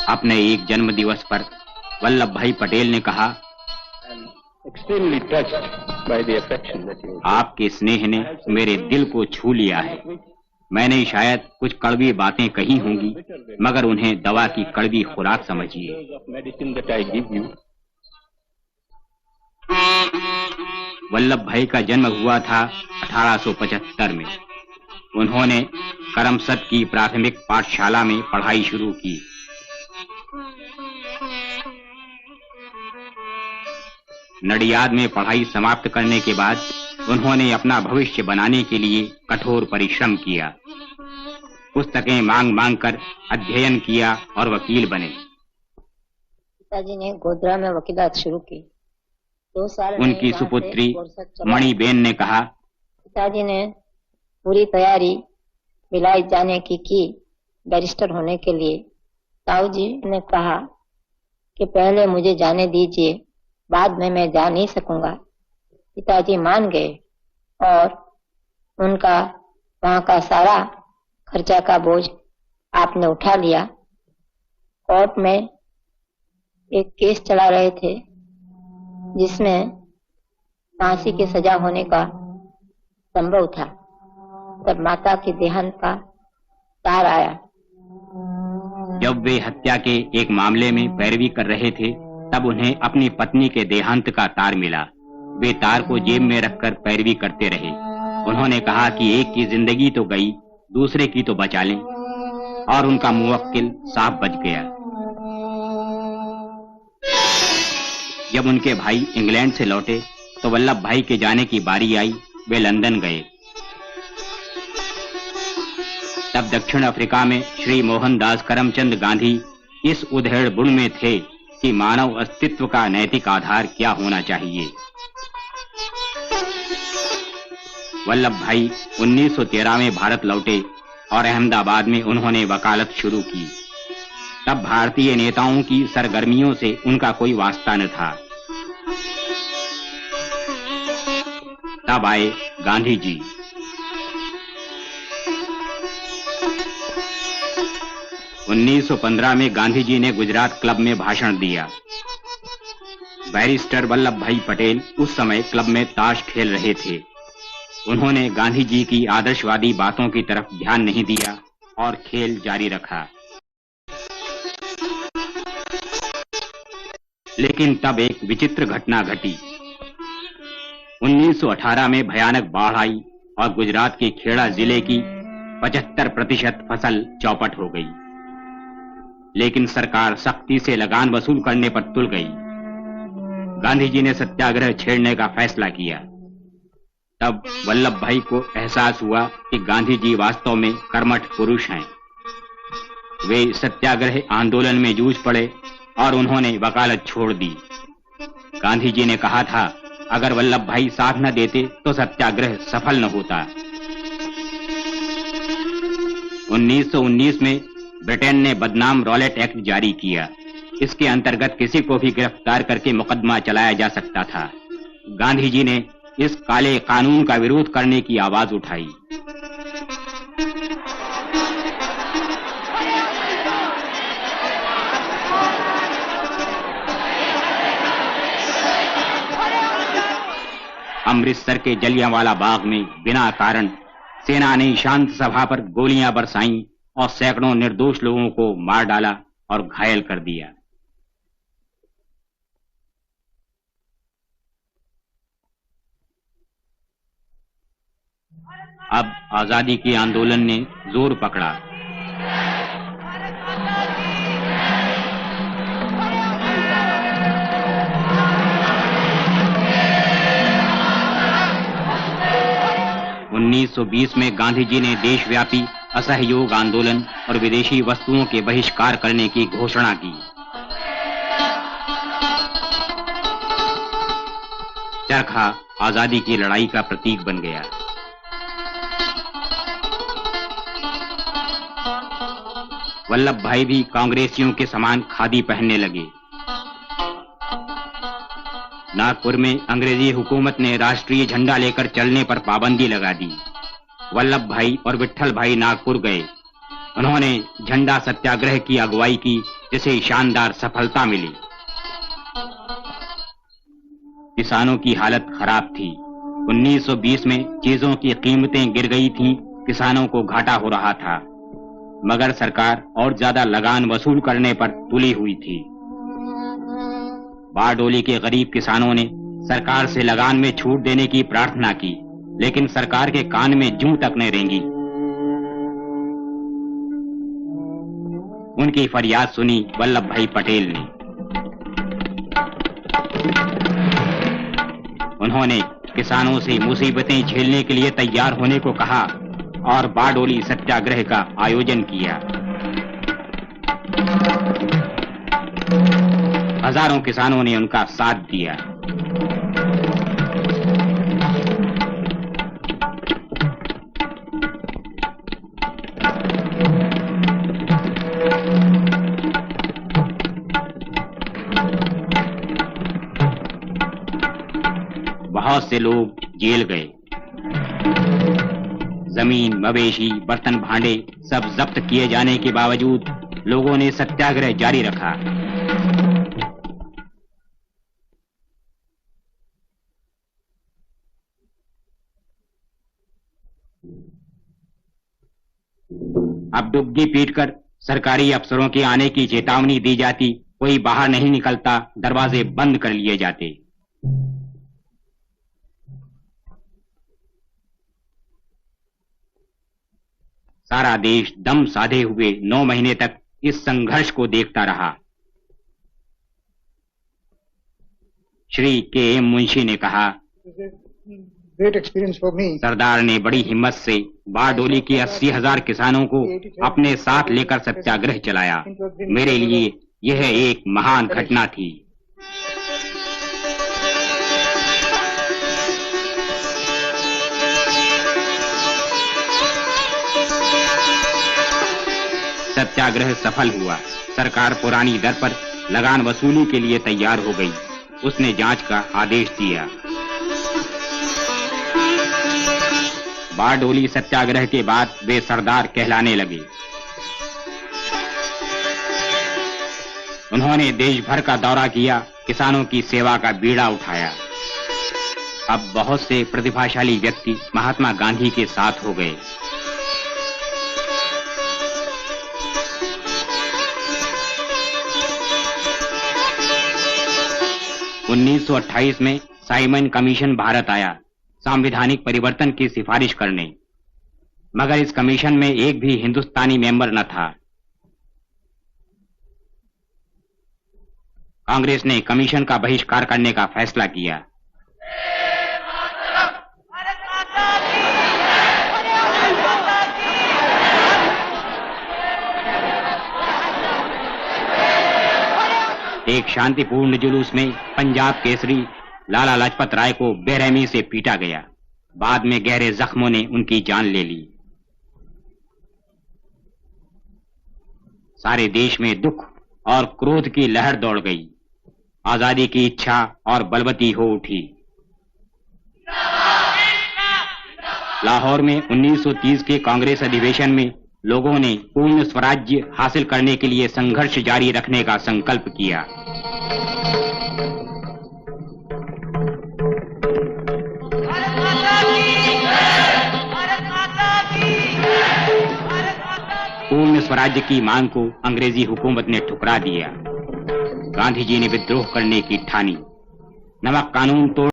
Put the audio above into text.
अपने एक जन्म दिवस पर वल्लभ भाई पटेल ने कहा, आपके स्नेह ने मेरे दिल को छू लिया है। मैंने शायद कुछ कड़वी बातें कही होंगी, मगर उन्हें दवा की कड़वी खुराक समझिए। वल्लभ भाई का जन्म हुआ था 1875 में। उन्होंने करमसद की प्राथमिक पाठशाला में पढ़ाई शुरू की। नडियाद में पढ़ाई समाप्त करने के बाद उन्होंने अपना भविष्य बनाने के लिए कठोर परिश्रम किया। पुस्तकें मांग मांग कर अध्ययन किया और वकील बने। पिताजी ने गोधरा में वकीलात शुरू की। 2 साल उनकी सुपुत्री मणिबेन ने कहा, पिताजी ने पूरी तैयारी भिलाई जाने की बैरिस्टर होने के लिए। ताऊ जी ने कहा कि पहले मुझे जाने दीजिए, बाद में मैं जा नहीं सकूंगा। पिताजी मान गए और उनका वहां का सारा खर्चा का बोझ आपने उठा लिया। कोर्ट में एक केस चला रहे थे जिसमें फांसी की सजा होने का संभव था। तब माता के देहांत का तार आया। जब वे हत्या के एक मामले में पैरवी कर रहे थे, तब उन्हें अपनी पत्नी के देहांत का तार मिला। वे तार को जेब में रखकर पैरवी करते रहे। उन्होंने कहा कि एक की जिंदगी तो गई, दूसरे की तो बचा लें, और उनका मुवक्किल साहब बच गया। जब उनके भाई इंग्लैंड से लौटे तो वल्लभ भाई के जाने की बारी आई। वे लंदन गए। तब दक्षिण अफ्रीका में श्री मोहनदास करमचंद गांधी इस उधेड़ बुन में थे कि मानव अस्तित्व का नैतिक आधार क्या होना चाहिए। वल्लभ भाई 1913 में भारत लौटे और अहमदाबाद में उन्होंने वकालत शुरू की। तब भारतीय नेताओं की सरगर्मियों से उनका कोई वास्ता न था। तब आए गांधी जी। उन्नीस 1915 में गांधी जी ने गुजरात क्लब में भाषण दिया। बैरिस्टर वल्लभ भाई पटेल उस समय क्लब में ताश खेल रहे थे। उन्होंने गांधी जी की आदर्शवादी बातों की तरफ ध्यान नहीं दिया और खेल जारी रखा। लेकिन तब एक विचित्र घटना घटी। 1918 में भयानक बाढ़ आई और गुजरात के खेड़ा जिले की 75% फसल चौपट हो गई। लेकिन सरकार सख्ती से लगान वसूल करने पर तुल गई। गांधी जी ने सत्याग्रह छेड़ने का फैसला किया। तब वल्लभ भाई को एहसास हुआ कि गांधी जी वास्तव में कर्मठ पुरुष हैं। वे सत्याग्रह आंदोलन में जूझ पड़े और उन्होंने वकालत छोड़ दी। गांधी जी ने कहा था, अगर वल्लभ भाई साथ न देते तो सत्याग्रह सफल न होता। 1919 में ब्रिटेन ने बदनाम रॉलेट एक्ट जारी किया। इसके अंतर्गत किसी को भी गिरफ्तार करके मुकदमा चलाया जा सकता था। गांधी जी ने इस काले कानून का विरोध करने की आवाज उठाई। अमृतसर के जलियांवाला बाग में बिना कारण सेना ने शांत सभा पर गोलियां बरसाईं और सैकड़ों निर्दोष लोगों को मार डाला और घायल कर दिया। अब आजादी के आंदोलन ने जोर पकड़ा। उन्नीस 1920 में गांधी जी ने देशव्यापी असहयोग आंदोलन और विदेशी वस्तुओं के बहिष्कार करने की घोषणा की। चरखा आजादी की लड़ाई का प्रतीक बन गया। वल्लभ भाई भी कांग्रेसियों के समान खादी पहनने लगे। नागपुर में अंग्रेजी हुकूमत ने राष्ट्रीय झंडा लेकर चलने पर पाबंदी लगा दी। वल्लभ भाई और विट्ठल भाई नागपुर गए। उन्होंने झंडा सत्याग्रह की अगुवाई की जिसे शानदार सफलता मिली। किसानों की हालत खराब थी। 1920 में चीजों की कीमतें गिर गई थीं, किसानों को घाटा हो रहा था, मगर सरकार और ज्यादा लगान वसूल करने पर तुली हुई थी। बारडोली के गरीब किसानों ने सरकार से लगान में छूट देने की प्रार्थना की, लेकिन सरकार के कान में जूं तक न रेंगी। उनकी फरियाद सुनी वल्लभ भाई पटेल ने। उन्होंने किसानों से मुसीबतें झेलने के लिए तैयार होने को कहा और बारडोली सत्याग्रह का आयोजन किया। हजारों किसानों ने उनका साथ दिया। बहुत से लोग जेल गए। जमीन, मवेशी, बर्तन भांडे सब जब्त किए जाने के बावजूद लोगों ने सत्याग्रह जारी रखा। अब डुग्गी पीटकर सरकारी अफसरों के आने की चेतावनी दी जाती, कोई बाहर नहीं निकलता, दरवाजे बंद कर लिए जाते। सारा देश दम साधे हुए 9 महीने तक इस संघर्ष को देखता रहा। श्री के.एम. मुंशी ने कहा, Great experience for me. सरदार ने बड़ी हिम्मत से बारडोली के 80,000 किसानों को अपने साथ लेकर सत्याग्रह चलाया। मेरे लिए यह एक महान घटना थी। सत्याग्रह सफल हुआ। सरकार पुरानी दर पर लगान वसूली के लिए तैयार हो गई। उसने जांच का आदेश दिया। बारडोली सत्याग्रह के बाद वे सरदार कहलाने लगे। उन्होंने देश भर का दौरा किया, किसानों की सेवा का बीड़ा उठाया। अब बहुत से प्रतिभाशाली व्यक्ति महात्मा गांधी के साथ हो गए। उन्नीस 1928 में साइमन कमीशन भारत आया संवैधानिक परिवर्तन की सिफारिश करने, मगर इस कमीशन में एक भी हिंदुस्तानी मेंबर न था। कांग्रेस ने कमीशन का बहिष्कार करने का फैसला किया। एक शांतिपूर्ण जुलूस में पंजाब केसरी लाला लाजपत राय को बेरहमी से पीटा गया। बाद में गहरे जख्मों ने उनकी जान ले ली। सारे देश में दुख और क्रोध की लहर दौड़ गई। आजादी की इच्छा और बलवती हो उठी। लाहौर में 1930 के कांग्रेस अधिवेशन में लोगों ने पूर्ण स्वराज्य हासिल करने के लिए संघर्ष जारी रखने का संकल्प किया। पूर्ण स्वराज्य की मांग को अंग्रेजी हुकूमत ने ठुकरा दिया। गांधी जी ने विद्रोह करने की ठानी। नमक कानून तोड़